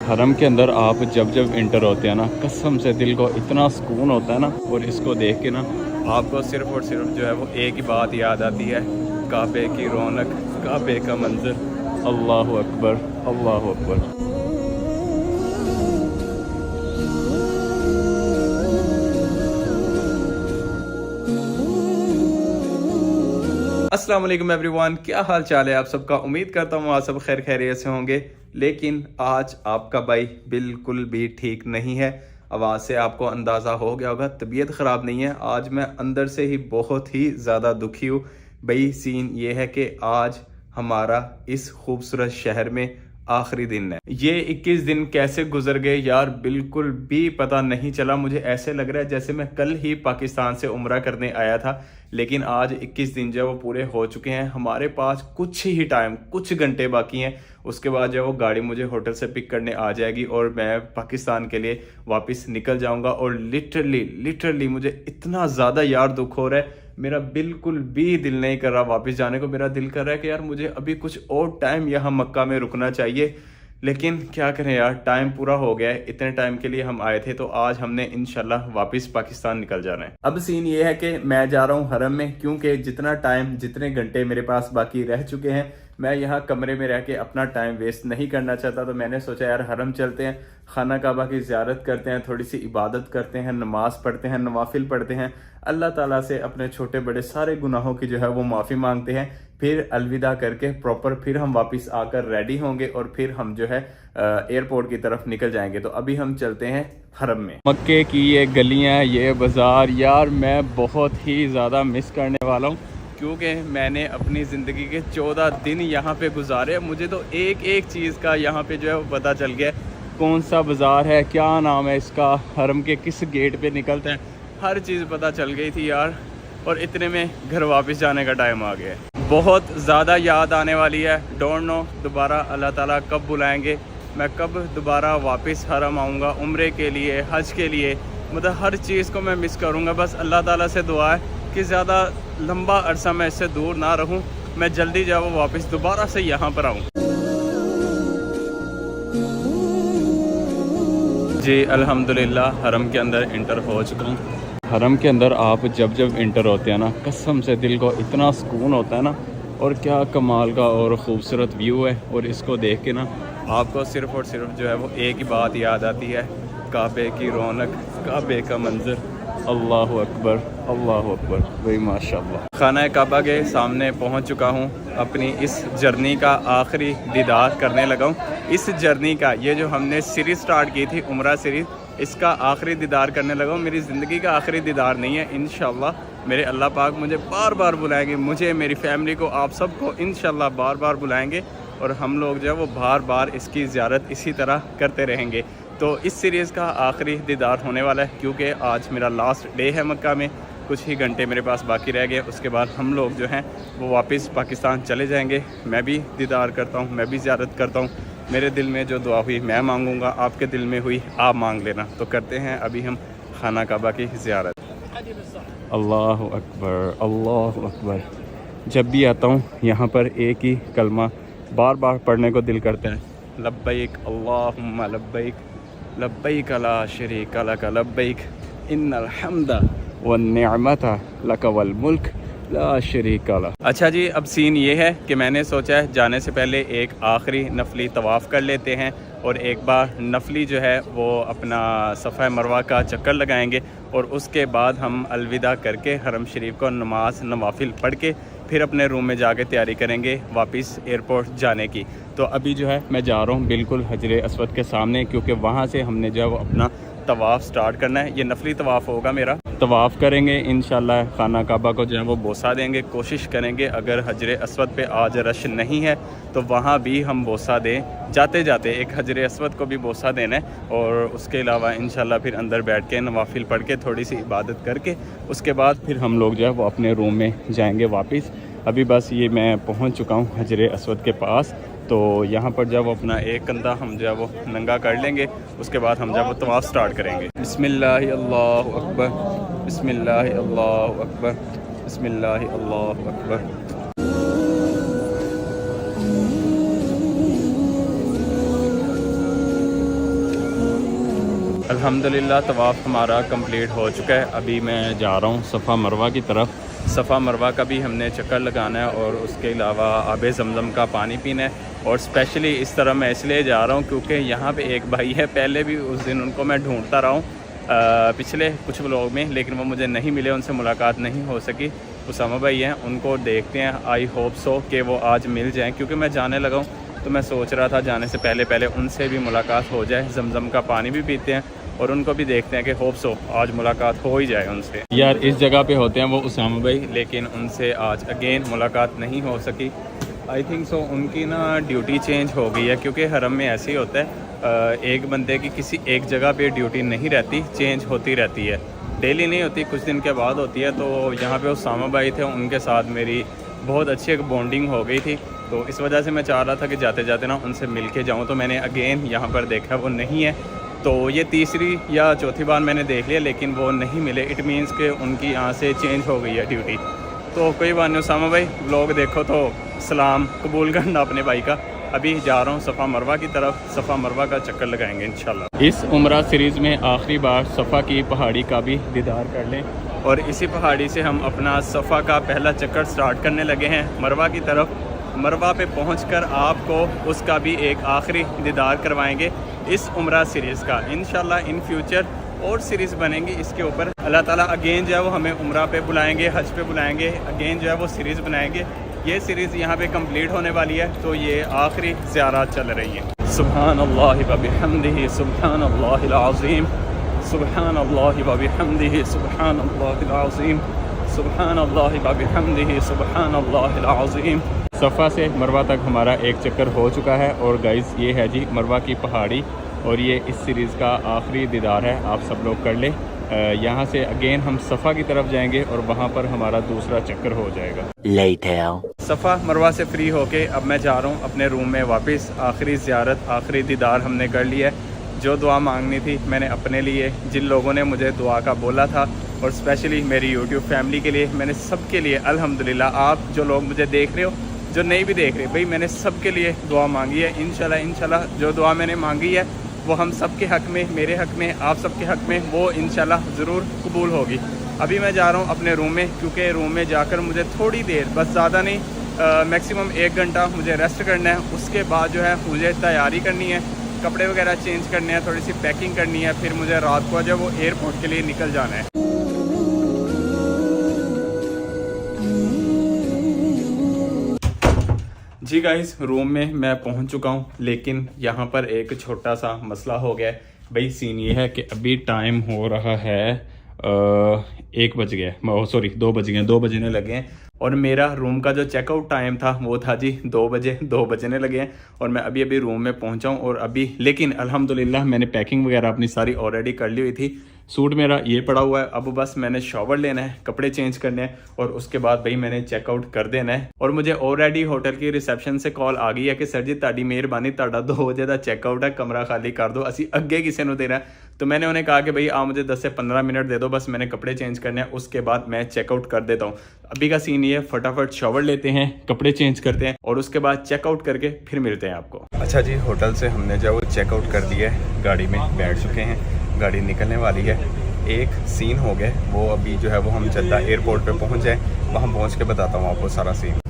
हरम के अंदर आप जब जब इंटर होते हैं ना, कसम से दिल को इतना सुकून होता है ना। और इसको देख के ना आपको सिर्फ़ और सिर्फ जो है वो एक ही बात याद आती है, काबे की रौनक, काबे का मंजर। अल्लाह अकबर, अल्लाह अकबर। अस्सलाम वालेकुम एवरीवन, क्या हाल चाल है आप सबका। उम्मीद करता हूँ आप सब खैर खैरियत से होंगे। लेकिन आज आपका भाई बिल्कुल भी ठीक नहीं है। आवाज़ से आपको अंदाज़ा हो गया होगा, तबीयत ख़राब नहीं है। आज मैं अंदर से ही बहुत ही ज़्यादा दुखी हूँ। भाई सीन ये है कि आज हमारा इस खूबसूरत शहर में आखिरी दिन है। ये 21 दिन कैसे गुजर गए यार, बिल्कुल भी पता नहीं चला। मुझे ऐसे लग रहा है जैसे मैं कल ही पाकिस्तान से उम्रा करने आया था। लेकिन आज 21 दिन जो वो पूरे हो चुके हैं। हमारे पास कुछ ही टाइम, कुछ घंटे बाकी हैं। उसके बाद जो वो गाड़ी मुझे होटल से पिक करने आ जाएगी और मैं पाकिस्तान के लिए वापस निकल जाऊंगा। और लिटरली मुझे इतना ज़्यादा यार दुख हो रहा है। मेरा बिल्कुल भी दिल नहीं कर रहा वापस जाने को। मेरा दिल कर रहा है कि यार मुझे अभी कुछ और टाइम यहाँ मक्का में रुकना चाहिए। लेकिन क्या करें यार, टाइम पूरा हो गया है। इतने टाइम के लिए हम आए थे, तो आज हमने इंशाल्लाह वापस पाकिस्तान निकल जाना है। अब सीन ये है कि मैं जा रहा हूँ हरम में, क्योंकि जितना टाइम, जितने घंटे मेरे पास बाकी रह चुके हैं, मैं यहाँ कमरे में रह के अपना टाइम वेस्ट नहीं करना चाहता। तो मैंने सोचा यार हरम चलते हैं, खाना काबा की ज़ियारत करते हैं, थोड़ी सी इबादत करते हैं, नमाज पढ़ते हैं, नवाफिल पढ़ते हैं, अल्लाह ताला से अपने छोटे बड़े सारे गुनाहों की जो है वो माफ़ी मांगते हैं। फिर अलविदा करके प्रॉपर फिर हम वापस आकर रेडी होंगे और फिर हम जो है एयरपोर्ट की तरफ निकल जाएंगे। तो अभी हम चलते हैं हरम में। मक्के की ये गलियां, ये बाज़ार यार मैं बहुत ही ज़्यादा मिस करने वाला हूँ, क्योंकि मैंने अपनी ज़िंदगी के 14 दिन यहाँ पे गुजारे। मुझे तो एक एक चीज़ का यहाँ पे जो है वो पता चल गया, कौन सा बाज़ार है, क्या नाम है इसका, हरम के किस गेट पे निकलते हैं, हर चीज़ पता चल गई थी यार। और इतने में घर वापस जाने का टाइम आ गया है। बहुत ज़्यादा याद आने वाली है। डोंट नो दोबारा अल्लाह ताला कब बुलाएंगे, मैं कब दोबारा वापस हरम आऊँगा उम्रे के लिए, हज के लिए। मतलब हर चीज़ को मैं मिस करूँगा। बस अल्लाह ताला से दुआ है कि ज़्यादा लंबा अरसा मैं इससे दूर ना रहूँ, मैं जल्दी जो है वो वापस दोबारा से यहाँ पर आऊँ। जी अल्हम्दुलिल्लाह हरम के अंदर इंटर हो चुका हूँ। हरम के अंदर आप जब जब इंटर होते हैं ना, कसम से दिल को इतना सुकून होता है ना। और क्या कमाल का और ख़ूबसूरत व्यू है। और इसको देख के ना आपको सिर्फ़ और सिर्फ जो है वो एक ही बात याद आती है, काबे की रौनक, काबे का मंजर। अल्लाह अकबर, अल्लाह अकबर, वही माशाल्लाह। खाना काबा के सामने पहुंच चुका हूं। अपनी इस जर्नी का आखिरी दीदार करने लगा हूं। इस जर्नी का, ये जो हमने सीरीज़ स्टार्ट की थी उम्रा सीरीज़, इसका आखिरी दीदार करने लगा हूँ। मेरी ज़िंदगी का आखिरी दीदार नहीं है। इंशाल्लाह मेरे अल्लाह पाक मुझे बार बार बुलाएंगे, मुझे, मेरी फैमिली को, आप सबको इंशाल्लाह बार बार बुलाएंगे। और हम लोग जो है वो बार बार इसकी ज़ियारत इसी तरह करते रहेंगे। तो इस सीरीज़ का आखिरी दीदार होने वाला है, क्योंकि आज मेरा लास्ट डे है मक्का में। कुछ ही घंटे मेरे पास बाकी रह गए, उसके बाद हम लोग जो हैं वो वापस पाकिस्तान चले जाएंगे। मैं भी दीदार करता हूँ, मैं भी ज़ियारत करता हूँ। मेरे दिल में जो दुआ हुई मैं मांगूंगा, आपके दिल में हुई आप मांग लेना। तो करते हैं अभी हम खाना काबा की ज़ियारत। अल्लाह अकबर, अल्लाह अकबर। जब भी आता हूँ यहाँ पर एक ही कलमा बार बार पढ़ने को दिल करता है, लब्बैक अल्लाहुम्मा लब्बैक, लब्बैक ला शरीका लक लब्बैक, इन्नल हम्दा वन निअमता लक वल मुल्क ला शरीका लह। अच्छा जी, अब सीन ये है कि मैंने सोचा है जाने से पहले एक आखिरी नफली तवाफ़ कर लेते हैं और एक बार नफली जो है वो अपना सफ़ा मरवा का चक्कर लगाएंगे। और उसके बाद हम अलविदा करके हरम शरीफ को नमाज नवाफिल पढ़ के फिर अपने रूम में जाके तैयारी करेंगे वापस एयरपोर्ट जाने की। तो अभी जो है मैं जा रहा हूँ बिल्कुल हजरे अस्वद के सामने, क्योंकि वहाँ से हमने जो है वो अपना तवाफ़ स्टार्ट करना है। ये नफली तवाफ़ होगा मेरा। तवाफ़ करेंगे इंशाल्लाह, खाना काबा को जो है वो बोसा देंगे। कोशिश करेंगे अगर हजरे अस्वद पे आज रश नहीं है तो वहाँ भी हम बोसा दें। जाते जाते एक हजरे अस्वद को भी बोसा देना है। और उसके अलावा इंशाल्लाह फिर अंदर बैठ के नवाफिल पढ़ के थोड़ी सी इबादत करके उसके बाद फिर हम लोग जो है वो अपने रूम में जाएंगे वापस। अभी बस ये मैं पहुँच चुका हूँ हजरे अस्वद के पास। तो यहाँ पर जब अपना एक कंधा हम जो है वो नंगा कर लेंगे, उसके बाद हम जब वो तवाफ़ स्टार्ट करेंगे। बिस्मिल्लाह अल्लाहु अकबर, बिस्मिल्लाह अल्लाहु अकबर, बिस्मिल्लाह अल्लाहु अकबर। अल्हम्दुलिल्लाह तवाफ़ हमारा कंप्लीट हो चुका है। अभी मैं जा रहा हूँ सफ़ा मरवा की तरफ। सफ़ा मरवा का भी हमने चक्कर लगाना है और उसके अलावा आबे ज़मज़म का पानी पीना है। और स्पेशली इस तरह मैं इसलिए जा रहा हूँ क्योंकि यहाँ पे एक भाई है, पहले भी उस दिन उनको मैं ढूंढता रहा हूँ पिछले कुछ व्लॉग में, लेकिन वो मुझे नहीं मिले, उनसे मुलाकात नहीं हो सकी। उसामा भाई हैं, उनको देखते हैं, आई होप सो कि वो आज मिल जाएँ, क्योंकि मैं जाने लगा हूँ तो मैं सोच रहा था जाने से पहले उनसे भी मुलाकात हो जाए। ज़मज़म का पानी भी पीते हैं और उनको भी देखते हैं कि होप सो आज मुलाकात हो ही जाए उनसे। यार इस जगह पे होते हैं वो उसामा भाई, लेकिन उनसे आज अगेन मुलाकात नहीं हो सकी। आई थिंक सो उनकी ना ड्यूटी चेंज हो गई है, क्योंकि हरम में ऐसे ही होता है, एक बंदे की किसी एक जगह पे ड्यूटी नहीं रहती, चेंज होती रहती है, डेली नहीं होती, कुछ दिन के बाद होती है। तो यहाँ पे उसामा भाई थे, उनके साथ मेरी बहुत अच्छी एक बॉन्डिंग हो गई थी, तो इस वजह से मैं चाह रहा था कि जाते जाते ना उनसे मिल के जाऊँ। तो मैंने अगेन यहाँ पर देखा वो नहीं है, तो ये तीसरी या चौथी बार मैंने देख लिया, लेकिन वो नहीं मिले। इट मीन्स कि उनकी यहाँ से चेंज हो गई है ड्यूटी। तो कोई बात नहीं उसामा भाई, व्लॉग देखो तो सलाम कबूल करना अपने भाई का। अभी जा रहा हूँ सफ़ा मरवा की तरफ, सफ़ा मरवा का चक्कर लगाएंगे इंशाल्लाह। इस उम्रा सीरीज़ में आखिरी बार सफ़ा की पहाड़ी का भी दीदार कर लें, और इसी पहाड़ी से हम अपना सफ़ा का पहला चक्कर स्टार्ट करने लगे हैं मरवा की तरफ। मरवा पे पहुंचकर आपको उसका भी एक आखिरी दीदार करवाएंगे इस उम्रा सीरीज़ का। इंशाल्लाह इन फ्यूचर और सीरीज़ बनेंगी इसके ऊपर। अल्लाह ताला अगेन जो है वो हमें उम्रा पे बुलाएंगे, हज पे बुलाएंगे, अगेन जो है वो सीरीज़ बनाएंगे। ये सीरीज़ यहाँ पे कंप्लीट होने वाली है, तो ये आखिरी ज़ियारत चल रही है। सुब्हानल्लाहि व बिहम्दिही सुब्हानल्लाहिल अज़ीम, सुब्हानल्लाहि व बिहम्दिही सुब्हानल्लाहिल अज़ीम, सुब्हानल्लाहि व बिहम्दिही सुब्हानल्लाहिल अज़ीम। सफ़ा से मरवा तक हमारा एक चक्कर हो चुका है, और गाइस ये है जी मरवा की पहाड़ी, और ये इस सीरीज़ का आखिरी दीदार है, आप सब लोग कर लें। यहाँ से अगेन हम सफ़ा की तरफ जाएंगे और वहाँ पर हमारा दूसरा चक्कर हो जाएगा। सफ़ा मरवा से फ्री होके अब मैं जा रहा हूँ अपने रूम में वापस। आखिरी ज़ियारत, आखिरी दीदार हमने कर लिया है। जो दुआ मांगनी थी मैंने अपने लिए, जिन लोगों ने मुझे दुआ का बोला था, और स्पेशली मेरी यूट्यूब फैमिली के लिए, मैंने सबके लिए अल्हम्दुलिल्लाह। आप जो लोग मुझे देख रहे हो, जो नहीं भी देख रहे भाई, मैंने सबके लिए दुआ मांगी है। इंशाल्लाह जो दुआ मैंने मांगी है वो हम सब के हक़ में, मेरे हक़ में, आप सब के हक़ में, वो इंशाल्लाह ज़रूर कबूल होगी। अभी मैं जा रहा हूँ अपने रूम में, क्योंकि रूम में जाकर मुझे थोड़ी देर, बस ज़्यादा नहीं, मैक्सिमम 1 घंटा मुझे रेस्ट करना है। उसके बाद जो है मुझे तैयारी करनी है, कपड़े वगैरह चेंज करने हैं, थोड़ी सी पैकिंग करनी है, फिर मुझे रात को जो वो एयरपोर्ट के लिए निकल जाना है। जी गाइस, रूम में मैं पहुंच चुका हूं, लेकिन यहाँ पर एक छोटा सा मसला हो गया है। भाई सीन ये है कि अभी टाइम हो रहा है 1 बज गया, सॉरी 2 बज गए, 2 बजने लगे हैं, और मेरा रूम का जो चेकआउट टाइम था वो था जी 2 बजे, 2 बजने लगे हैं, और मैं अभी अभी रूम में पहुंचा हूं। और अभी लेकिन अल्हम्दुलिल्लाह मैंने पैकिंग वगैरह अपनी सारी ऑलरेडी कर ली हुई थी। सूट मेरा ये पड़ा हुआ है, अब बस मैंने शॉवर लेना है, कपड़े चेंज करने हैं, और उसके बाद भाई मैंने चेकआउट कर देना है। और मुझे ऑलरेडी होटल की रिसेप्शन से कॉल आ गई है कि सर जी ताड़ी मेहरबानी, ताड़ा 2 बजे का चेकआउट है, कमरा खाली कर दो, असी अगे किसी को देना है। तो मैंने उन्हें कहा कि भाई आप मुझे 10 से 15 मिनट दे दो, बस मैंने कपड़े चेंज करने हैं, उसके बाद मैं चेकआउट कर देता हूँ। अभी का सीन ये, फटाफट शॉवर लेते हैं, कपड़े चेंज करते हैं, और उसके बाद चेकआउट करके फिर मिलते हैं आपको। अच्छा जी, होटल से हमने जो चेकआउट कर दिया है, गाड़ी में बैठ चुके हैं, गाड़ी निकलने वाली है। एक सीन हो गया, वो अभी जो है वो हम जद्दा एयरपोर्ट पे पहुंच जाए, वहां पहुंच के बताता हूँ आपको सारा सीन।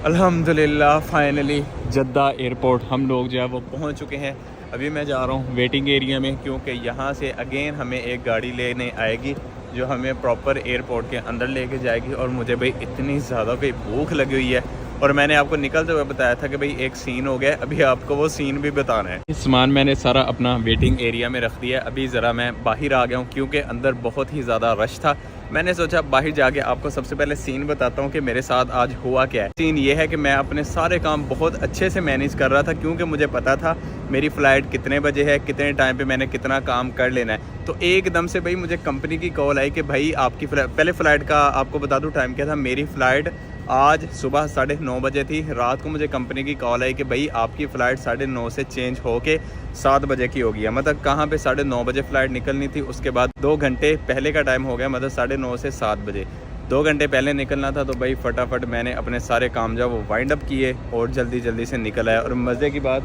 अल्हम्दुलिल्लाह फाइनली जद्दा एयरपोर्ट हम लोग जो है वो पहुंच चुके हैं। अभी मैं जा रहा हूँ वेटिंग एरिया में, क्योंकि यहाँ से अगेन हमें एक गाड़ी लेने आएगी जो हमें प्रॉपर एयरपोर्ट के अंदर लेके जाएगी। और मुझे भाई इतनी ज़्यादा कोई भूख लगी हुई है, और मैंने आपको निकलते हुए बताया था कि भाई एक सीन हो गया, अभी आपको वो सीन भी बताना है। सामान मैंने सारा अपना वेटिंग एरिया में रख दिया। अभी ज़रा मैं बाहर आ गया हूँ, क्योंकि अंदर बहुत ही ज़्यादा रश था। मैंने सोचा बाहर जाके आपको सबसे पहले सीन बताता हूँ कि मेरे साथ आज हुआ क्या है। सीन ये है कि मैं अपने सारे काम बहुत अच्छे से मैनेज कर रहा था, क्योंकि मुझे पता था मेरी फ़्लाइट कितने बजे है, कितने टाइम पे मैंने कितना काम कर लेना है। तो एकदम से भाई मुझे कंपनी की कॉल आई कि भाई आपकी पहले फ़्लाइट का आपको बता दूँ टाइम क्या था। मेरी फ़्लाइट आज सुबह 9:30 बजे थी। रात को मुझे कंपनी की कॉल आई कि भाई आपकी फ़्लाइट 9:30 से चेंज होके 7 बजे की हो गई है। मतलब कहाँ पे 9:30 बजे फ़्लाइट निकलनी थी, उसके बाद 2 घंटे पहले का टाइम हो गया, मतलब 9:30 से 7 बजे। 2 घंटे पहले निकलना था, तो भाई फटाफट मैंने अपने सारे काम जो वो वाइंड अप किए और जल्दी जल्दी से निकल आया। और मज़े की बात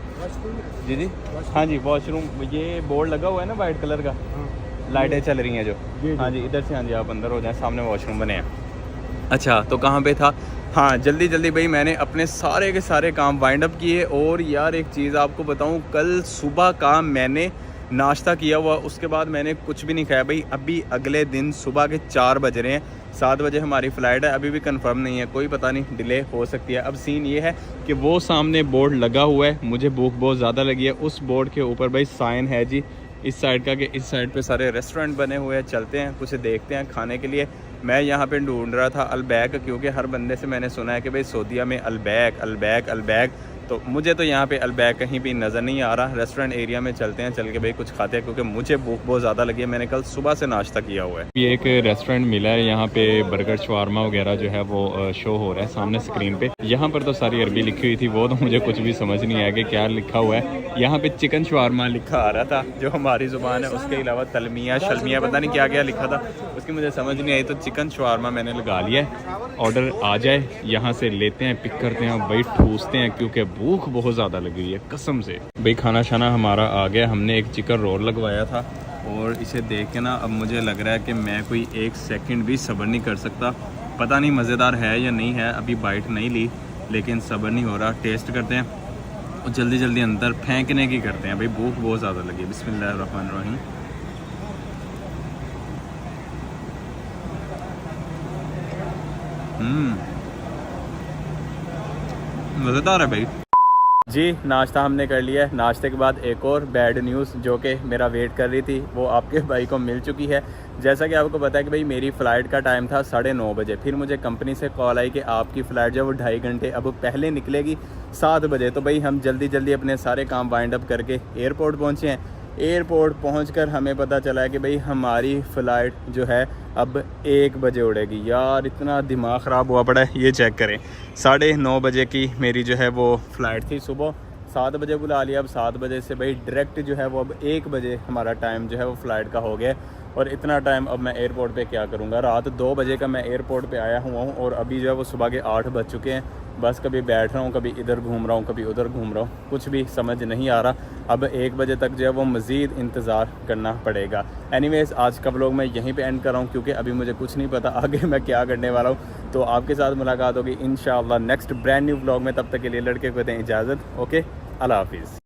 जी जी हाँ जी, वॉशरूम ये बोर्ड लगा हुआ है ना वाइट कलर का, लाइटें चल रही हैं जो, हाँ जी इधर से, हाँ जी आप अंदर हो जाएं, सामने वॉशरूम बने हैं। अच्छा तो कहाँ पे था, हाँ जल्दी जल्दी भाई मैंने अपने सारे के सारे काम वाइंड अप किए। और यार एक चीज़ आपको बताऊँ, कल सुबह का मैंने नाश्ता किया हुआ, उसके बाद मैंने कुछ भी नहीं खाया भाई। अभी अगले दिन सुबह के 4 बज रहे हैं, 7 बजे हमारी फ़्लाइट है, अभी भी कंफर्म नहीं है, कोई पता नहीं डिले हो सकती है। अब सीन ये है कि वो सामने बोर्ड लगा हुआ है, मुझे भूख बहुत ज़्यादा लगी है, उस बोर्ड के ऊपर भाई साइन है जी इस साइड का, कि इस साइड पे सारे रेस्टोरेंट बने हुए हैं, चलते हैं कुछ देखते हैं खाने के लिए। मैं यहाँ पे ढूंढ रहा था अलबैक, क्योंकि हर बंदे से मैंने सुना है कि भाई सऊदीया में अलबैक अलबैक अलबैक, तो मुझे तो यहाँ पे अलबैक कहीं भी नज़र नहीं आ रहा। रेस्टोरेंट एरिया में चलते हैं, चल के भाई कुछ खाते हैं, क्योंकि मुझे भूख बहुत ज़्यादा लगी है, मैंने कल सुबह से नाश्ता किया हुआ है। ये एक रेस्टोरेंट मिला है, यहाँ पे बर्गर शवारमा वगैरह जो है वो शो हो रहा है सामने स्क्रीन पे। यहाँ पर तो सारी अरबी लिखी हुई थी, वो तो मुझे कुछ भी समझ नहीं आया कि क्या लिखा हुआ है। यहाँ पे चिकन शवारमा लिखा आ रहा था जो हमारी ज़ुबान है, उसके अलावा तलमिया शलमिया पता नहीं क्या क्या लिखा था, उसकी मुझे समझ नहीं आई। तो चिकन शवारमा मैंने लगा लिया है, ऑर्डर आ जाए यहाँ से लेते हैं, पिक करते हैं, भाई ठूसते हैं, क्योंकि भूख बहुत ज़्यादा लगी हुई है कसम से। भाई खाना शाना हमारा आ गया, हमने एक चिकन रोल लगवाया था, और इसे देख के ना अब मुझे लग रहा है कि मैं कोई 1 सेकंड भी सब्र नहीं कर सकता। पता नहीं मज़ेदार है या नहीं है, अभी बाइट नहीं ली, लेकिन सब्र नहीं हो रहा। टेस्ट करते हैं और जल्दी जल्दी अंदर फेंकने की करते हैं, भाई भूख बहुत ज़्यादा लगी है। बिस्मिल्लाहिर्रहमानिर्रहीम। मज़ेदार है भाई जी। नाश्ता हमने कर लिया है, नाश्ते के बाद एक और बैड न्यूज़ जो कि मेरा वेट कर रही थी वो आपके भाई को मिल चुकी है। जैसा कि आपको पता है कि भाई मेरी फ़्लाइट का टाइम था 9:30 बजे, फिर मुझे कंपनी से कॉल आई कि आपकी फ़्लाइट जो वो 2.5 घंटे अब पहले निकलेगी 7 बजे। तो भाई हम जल्दी जल्दी अपने सारे काम वाइंड अप करके एयरपोर्ट पहुँचे हैं। एयरपोर्ट पहुंचकर हमें पता चला है कि भाई हमारी फ़्लाइट जो है अब 1 बजे उड़ेगी। यार इतना दिमाग ख़राब हुआ पड़ा है, ये चेक करें। 9:30 बजे की मेरी जो है वो फ़्लाइट थी, सुबह 7 बजे बुला लिया। अब 7 बजे से भाई डायरेक्ट जो है वो अब 1 बजे हमारा टाइम जो है वो फ़्लाइट का हो गया। और इतना टाइम अब मैं एयरपोर्ट पे क्या करूँगा। रात 2 बजे का मैं एयरपोर्ट पे आया हुआ हूँ और अभी जो है वो सुबह के 8 बज चुके हैं। बस कभी बैठ रहा हूँ, कभी इधर घूम रहा हूँ, कभी उधर घूम रहा हूँ, कुछ भी समझ नहीं आ रहा। अब 1 बजे तक जो है वो मज़ीद इंतज़ार करना पड़ेगा। एनीवेज़ आज का व्लॉग मैं यहीं पे एंड कर रहा हूँ, क्योंकि अभी मुझे कुछ नहीं पता आगे मैं क्या करने वाला हूँ। तो आपके साथ मुलाकात होगी इंशाअल्लाह नेक्स्ट ब्रांड न्यू व्लॉग में। तब तक के लिए लड़के को दें इजाज़त। ओके, अल्लाह हाफिज़।